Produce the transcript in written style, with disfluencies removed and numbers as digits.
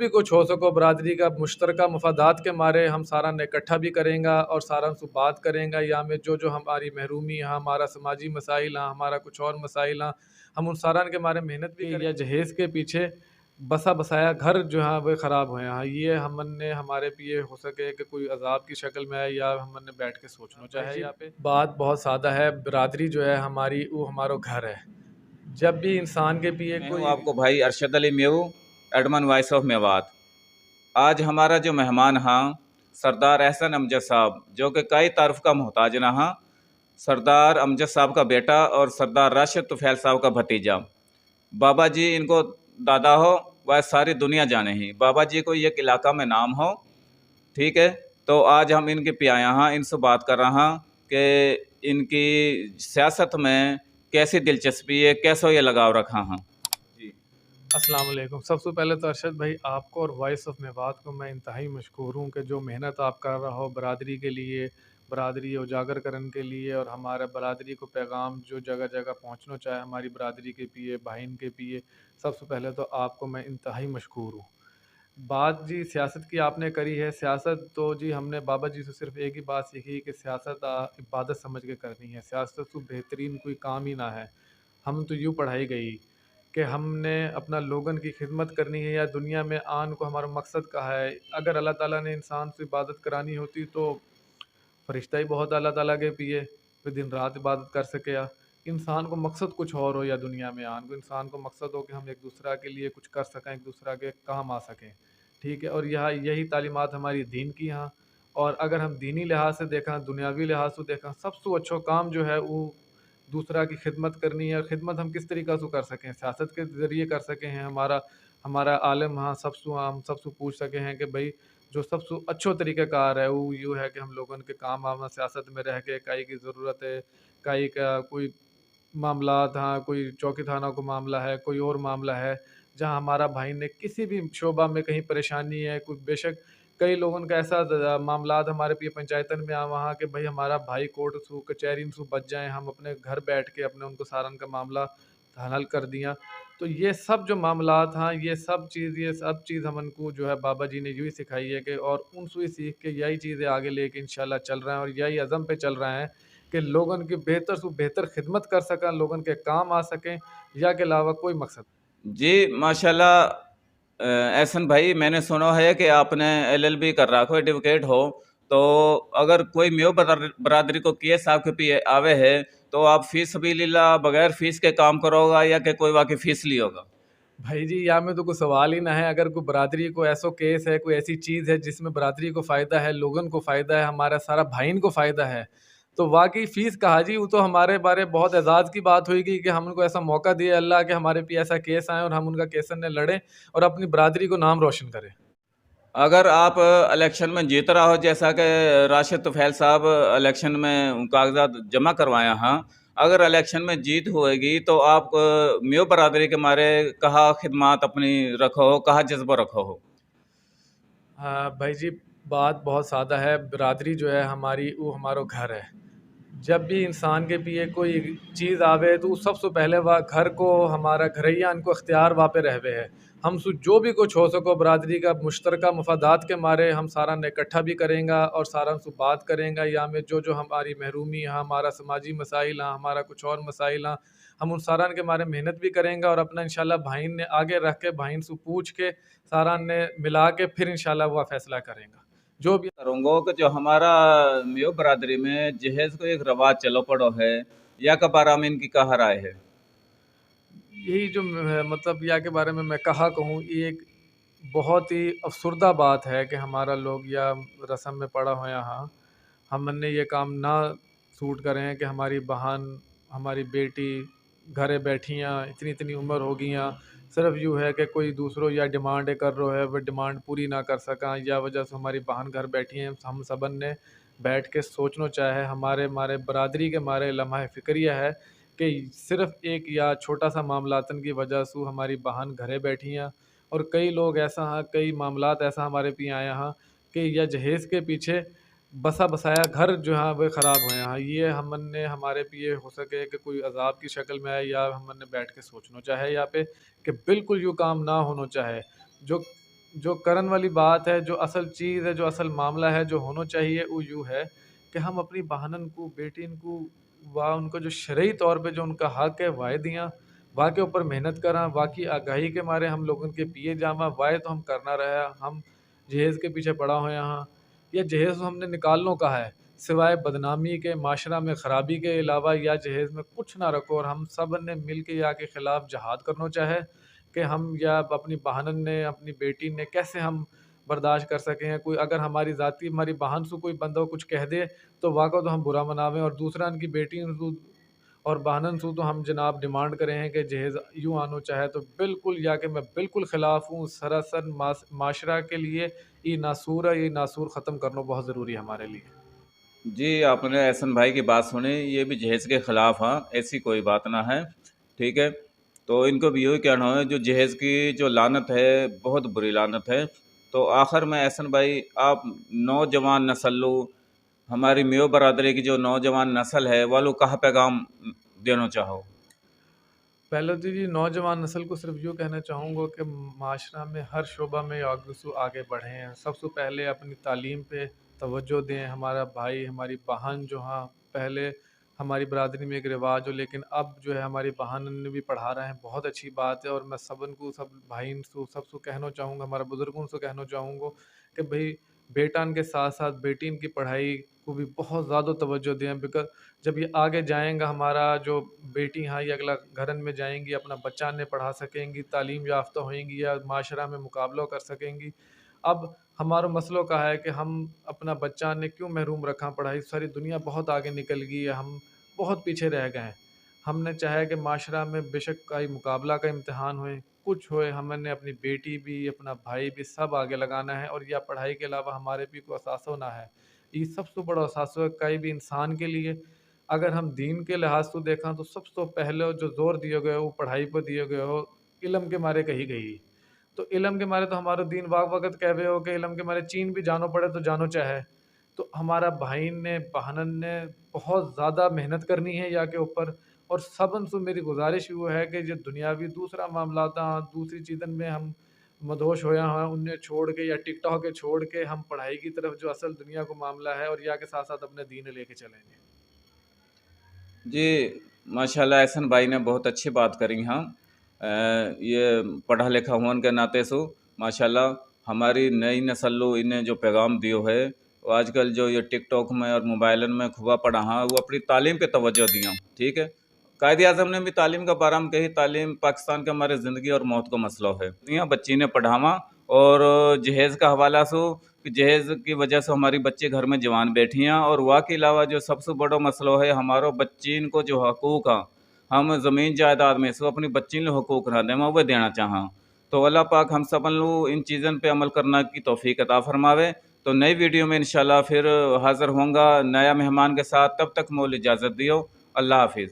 بھی کچھ ہو سکو برادری کا مشترکہ مفادات کے مارے ہم سارا نے اکٹھا بھی کریں گا اور سارا سے بات کریں گا، یا میں جو ہماری محرومی ہاں، ہمارا سماجی مسائل ہاں، ہمارا کچھ اور مسائل ہاں، ہم ان سارا کے مارے محنت بھی کریں، یا جہیز کے پیچھے بسا بسایا گھر جو ہے وہ خراب ہوئے ہیں، یہ ہم نے ہمارے پیے ہو سکے کہ کوئی عذاب کی شکل میں ہے، یا ہم نے بیٹھ کے سوچنا چاہے۔ یہاں پہ بات بہت سادہ ہے، برادری جو ہے ہماری وہ ہمارا گھر ہے۔ جب بھی انسان کے پیے میں کوئی ہوں آپ کو بھائی ارشد علی میو، ایڈمن وائس آف میوات۔ آج ہمارا جو مہمان ہاں سردار احسن امجد صاحب، جو کہ کئی تعارف کا محتاج نہ ہاں، سردار امجد صاحب کا بیٹا اور سردار راشد طفیل صاحب کا بھتیجا۔ بابا جی ان کو دادا ہو وہ ساری دنیا جانے ہی، بابا جی کو ایک علاقہ میں نام ہو، ٹھیک ہے۔ تو آج ہم ان کے پیایا ہاں، ان سے بات کر رہا ہاں کہ ان کی سیاست میں کیسی دلچسپی ہے، کیسو یہ لگاؤ رکھا ہاں جی۔ السلام علیکم۔ سب سے پہلے تو ارشد بھائی آپ کو اور وائس آف میوات کو میں انتہائی مشکور ہوں کہ جو محنت آپ کر رہا ہو برادری کے لیے، برادری اجاگر کرنے کے لیے، اور ہمارے برادری کو پیغام جو جگہ جگہ پہنچنا چاہے ہماری برادری کے پیے، بھائین کے پیے، سب سے پہلے تو آپ کو میں انتہائی مشکور ہوں۔ بات جی سیاست کی آپ نے کری ہے، سیاست تو جی ہم نے بابا جی سے صرف ایک ہی بات سیکھی کہ سیاست عبادت سمجھ کے کرنی ہے، سیاست تو بہترین کوئی کام ہی نہ ہے۔ ہم تو یوں پڑھائی گئی کہ ہم نے اپنا لوگن کی خدمت کرنی ہے، یا دنیا میں آن کو ہمارا مقصد کہا ہے۔ اگر اللہ تعالیٰ نے انسان سے عبادت کرانی ہوتی تو فرشتہ ہی بہت اللہ تعالیٰ کے پیے پھر دن رات عبادت کر سکیا۔ انسان کو مقصد کچھ اور ہو، یا دنیا میں آن کو انسان کو مقصد ہو کہ ہم ایک دوسرا کے لیے کچھ کر سکیں، ایک دوسرا کے کام آ سکیں، ٹھیک ہے۔ اور یہی تعلیمات ہماری دین کی ہاں، اور اگر ہم دینی لحاظ سے دیکھیں، دنیاوی لحاظ سے دیکھیں، سب سے اچھا کام جو ہے وہ دوسرا کی خدمت کرنی ہے۔ اور خدمت ہم کس طریقہ سے کر سکیں؟ سیاست کے ذریعے کر سکیں ہیں۔ ہمارا عالم ہاں ہم سب سے پوچھ سکے ہیں کہ بھائی جو سب سے اچھا طریقہ کار ہے وہ یوں ہے کہ ہم لوگوں کے کام آنا، سیاست میں رہ کے کئی کی ضرورت ہے، کئی کا کوئی معاملات ہاں، کوئی چوکی تھانہ کو معاملہ ہے، کوئی اور معاملہ ہے جہاں ہمارا بھائی نے کسی بھی شعبہ میں کہیں پریشانی ہے، کوئی بے شک کئی لوگوں کا ایسا معاملات ہمارے پی پنچایتن میں وہاں کہ بھائی ہمارا بھائی کورٹ سو کچہری سو بچ جائیں، ہم اپنے گھر بیٹھ کے اپنے ان کو سارن کا معاملہ حل کر دیا۔ تو یہ سب جو معاملات ہاں، یہ سب چیز ہم ان کو جو ہے بابا جی نے یوں ہی سکھائی ہے کہ، اور ان سے ہی سیکھ کے یہی چیزیں آگے لے کے انشاءاللہ چل رہے ہیں، اور یہی عزم پہ چل رہے ہیں کہ لوگوں کی بہتر سے بہتر خدمت کر سکیں، لوگوں کے کام آ سکیں، یا کے علاوہ کوئی مقصد۔ جی ماشاءاللہ احسن بھائی، میں نے سنا ہے کہ آپ نے LLB کر رکھو، ایڈوکیٹ ہو، تو اگر کوئی میو برادری کو کیس آپ کے پیے آوے ہے تو آپ فی سبیل اللہ بغیر فیس کے کام کرو گا، یا کہ کوئی واقعی فیس لی ہوگا؟ بھائی جی یہاں میں تو کوئی سوال ہی نہ ہے۔ اگر کوئی برادری کو ایسا کیس ہے، کوئی ایسی چیز ہے جس میں برادری کو فائدہ ہے، لوگن کو فائدہ ہے، ہمارا سارا بھائین کو فائدہ ہے، تو واقعی فیس کہا جی وہ تو ہمارے بارے بہت اعزاز کی بات ہوئے گی کہ ہم ان کو ایسا موقع دیے اللہ کہ ہمارے پہ ایسا کیس آئے اور ہم ان کا کیسن نے لڑیں اور اپنی برادری کو نام روشن کریں۔ اگر آپ الیکشن میں جیت رہا ہو، جیسا کہ راشد طفیل صاحب الیکشن میں کاغذات جمع کروایا ہاں، اگر الیکشن میں جیت ہوئے گی تو آپ میو برادری کے مارے کہا خدمات اپنی رکھو ہو، کہا جذبہ رکھو ہو؟ ہاں بھائی جی بات بہت سادہ ہے، برادری جو ہے ہماری وہ ہمارا گھر ہے۔ جب بھی انسان کے پیے کوئی چیز آوے تو سب سے پہلے وہ گھر کو ہمارا گھریا ان کو اختیار واپے رہوے ہے۔ ہم سو جو بھی کچھ ہو سکو برادری کا مشترکہ مفادات کے مارے ہم سارا نے اکٹھا بھی کریں گا اور سارا سے بات کریں گا، یا میں جو ہماری محرومی ہاں، ہمارا سماجی مسائل ہاں، ہمارا کچھ اور مسائل ہاں، ہم ان سارا کے مارے محنت بھی کریں گا، اور اپنا انشاءاللہ بھائین نے آگے رکھ کے بھائین سے پوچھ کے سارا نے ملا کے پھر انشاءاللہ وہ فیصلہ کریں گا جو بھی کروں گا کہ جو ہمارا میو برادری میں جہیز کو ایک رواج چلو پڑو ہے، یا کا بارہ میں ان کی کہا رائے ہے؟ یہی جو مطلب یا کے بارے میں کہوں، یہ ایک بہت ہی افسردہ بات ہے کہ ہمارا لوگ یا رسم میں پڑا ہوا ہاں ہم نے یہ کام نہ سوٹ کریں کہ ہماری بہن، ہماری بیٹی گھرے بیٹھیاں اتنی عمر ہو گیاں، صرف یوں ہے کہ کوئی دوسروں یا ڈیمانڈ کر رہا ہے وہ ڈیمانڈ پوری نہ کر سکاں، یا وجہ سے ہماری بہن گھر بیٹھی ہیں۔ ہم سبن نے بیٹھ کے سوچنا چاہے، ہمارے برادری کے مارے لمحہ فکریہ ہے کہ صرف ایک یا چھوٹا سا معاملاتن کی وجہ سے ہماری بہن گھرے بیٹھی ہیں، اور کئی لوگ ایسا ہاں، کئی معاملات ایسا ہمارے پہ آیا ہاں کہ یا جہیز کے پیچھے بسا بسایا گھر جو ہے وہ خراب ہوئے ہیں۔ یہ ہم نے ہمارے پیے ہو سکے کہ کوئی عذاب کی شکل میں ہے، یا ہم نے بیٹھ کے سوچنا چاہے یہاں پہ کہ بالکل یوں کام نہ ہونا چاہے۔ جو جو کرن والی بات ہے، جو اصل چیز ہے، جو اصل معاملہ ہے، جو ہونا چاہیے وہ یوں ہے کہ ہم اپنی بہنن کو، بیٹین کو، ان کو جو شرعی طور پہ جو ان کا حق ہے وائے دیاں، واہ کے اوپر محنت کراں، واقعی آگاہی کے مارے ہم لوگوں کے پیے جاواں وائے تو ہم کرنا رہا، ہم جہیز کے پیچھے پڑا ہوئے ہاں، یا جہیز ہم نے نکالنوں کا ہے، سوائے بدنامی کے، معاشرہ میں خرابی کے علاوہ یا جہیز میں کچھ نہ رکھو، اور ہم سب نے مل کے یا کے خلاف جہاد کرنا چاہے کہ ہم یا اپنی بہنن نے، اپنی بیٹی نے کیسے ہم برداشت کر سکیں ہیں۔ کوئی اگر ہماری ذاتی ہماری بہن سے کوئی بندہ کچھ کہہ دے تو واقع تو ہم برا مناویں، اور دوسرا ان کی بیٹی اور بہنن سو تو ہم جناب ڈیمانڈ کرے ہیں کہ جہیز یوں آنو چاہے تو بالکل، یا کہ میں بالکل خلاف ہوں سراسر معاشرہ کے لیے یہ ناسور ہے، یہ ناسور ختم کرنا بہت ضروری ہے ہمارے لیے۔ جی آپ نے احسن بھائی کی بات سنی، یہ بھی جہیز کے خلاف ہاں، ایسی کوئی بات نہ ہے، ٹھیک ہے۔ تو ان کو بھی یہی کہنا ہے جو جہیز کی جو لعنت ہے بہت بری لعنت ہے۔ تو آخر میں احسن بھائی آپ نوجوان نسل لو، ہماری میو برادری کی جو نوجوان نسل ہے وہ لوگ کہاں پیغام دینا چاہو؟ پہلے تو جی نوجوان نسل کو صرف یوں کہنا چاہوں گا کہ معاشرہ میں ہر شعبہ میں آگے بڑھیں ہیں، سب سے پہلے اپنی تعلیم پہ توجہ دیں۔ ہمارا بھائی، ہماری بہن جو ہاں پہلے ہماری برادری میں ایک رواج ہو، لیکن اب جو ہے ہماری بہن نے بھی پڑھا رہے ہیں، بہت اچھی بات ہے، اور میں سبن کو، سب بھائی کو، سب سے کہنا چاہوں گا، ہمارے بزرگوں سے کہنا چاہوں گا کہ بھئی بیٹان کے ساتھ ساتھ بیٹین کی پڑھائی کو بھی بہت زیادہ توجہ دیں، بیکاز جب یہ آگے جائیں گا، ہمارا جو بیٹی ہاں یہ اگلا گھرن میں جائیں گی، اپنا بچہ نے پڑھا سکیں گی، تعلیم یافتہ ہوئیں گی یا معاشرہ میں مقابلہ کر سکیں گی۔ اب ہمارا مسئلہ کا ہے کہ ہم اپنا بچہ نے کیوں محروم رکھا پڑھائی، ساری دنیا بہت آگے نکل گئی ہے، ہم بہت پیچھے رہ گئے ہیں۔ ہم نے چاہے کہ معاشرہ میں بے شک کا مقابلہ کا امتحان ہوئے، کچھ ہوئے، ہم نے اپنی بیٹی بھی، اپنا بھائی بھی سب آگے لگانا ہے، اور یا پڑھائی کے علاوہ ہمارے بھی کوئی اثاثہ نہ ہے۔ یہ سب سے بڑا اثاثہ کئی بھی انسان کے لیے، اگر ہم دین کے لحاظ سے دیکھیں تو سب سے پہلے جو زور دیے گئے ہو پڑھائی پہ دیے گئے ہو، علم کے مارے کہی گئی، تو علم کے مارے تو ہمارا دین وقت کہہ ہو کہ علم کے مارے چین بھی جانو پڑے تو جانو چاہے، تو ہمارا بھائی نے، بہنن نے بہت زیادہ محنت کرنی ہے یا کے اوپر، اور سبن سے میری گزارش وہ ہے کہ یہ دنیاوی دوسرا معاملات دوسری چیزن میں ہم مدوش ہویا ہیں انہیں چھوڑ کے، یا ٹک ٹاک کے چھوڑ کے ہم پڑھائی کی طرف جو اصل دنیا کو معاملہ ہے، اور یا کے ساتھ ساتھ اپنے دین لے کے چلیں گے۔ جی ماشاءاللہ احسن بھائی نے بہت اچھی بات کری ہاں، یہ پڑھا لکھا ہون کے ناطے سو ماشاءاللہ ہماری نئی نسل لو انہیں جو پیغام دیو ہے، وہ آج کل جو یہ ٹک ٹاک میں اور موبائلن میں کھوا پڑا ہاں، وہ اپنی تعلیم پہ توجہ دیا، ٹھیک ہے۔ قائد اعظم نے بھی تعلیم کا بارہ میں کہی، تعلیم پاکستان کے ہمارے زندگی اور موت کا مسئلہ ہے، یہاں بچی نے پڑھاواں، اور جہیز کا حوالہ سو کہ جہیز کی وجہ سے ہماری بچے گھر میں جوان بیٹھی ہیں، اور وا کے علاوہ جو سب سے بڑا مسئلہ ہے ہمارو بچین کو جو حقوق ہیں، ہم زمین جائیداد میں سے اپنی بچین لو حقوق نہ دیں وہ دینا چاہاں، تو اللہ پاک ہم سبن لو ان چیزن پہ عمل کرنا کی توفیق عطا فرماوے۔ تو نئی ویڈیو میں انشاءاللہ پھر حاضر ہوں گا نیا مہمان کے ساتھ، تب تک مول اجازت دیو، اللہ حافظ۔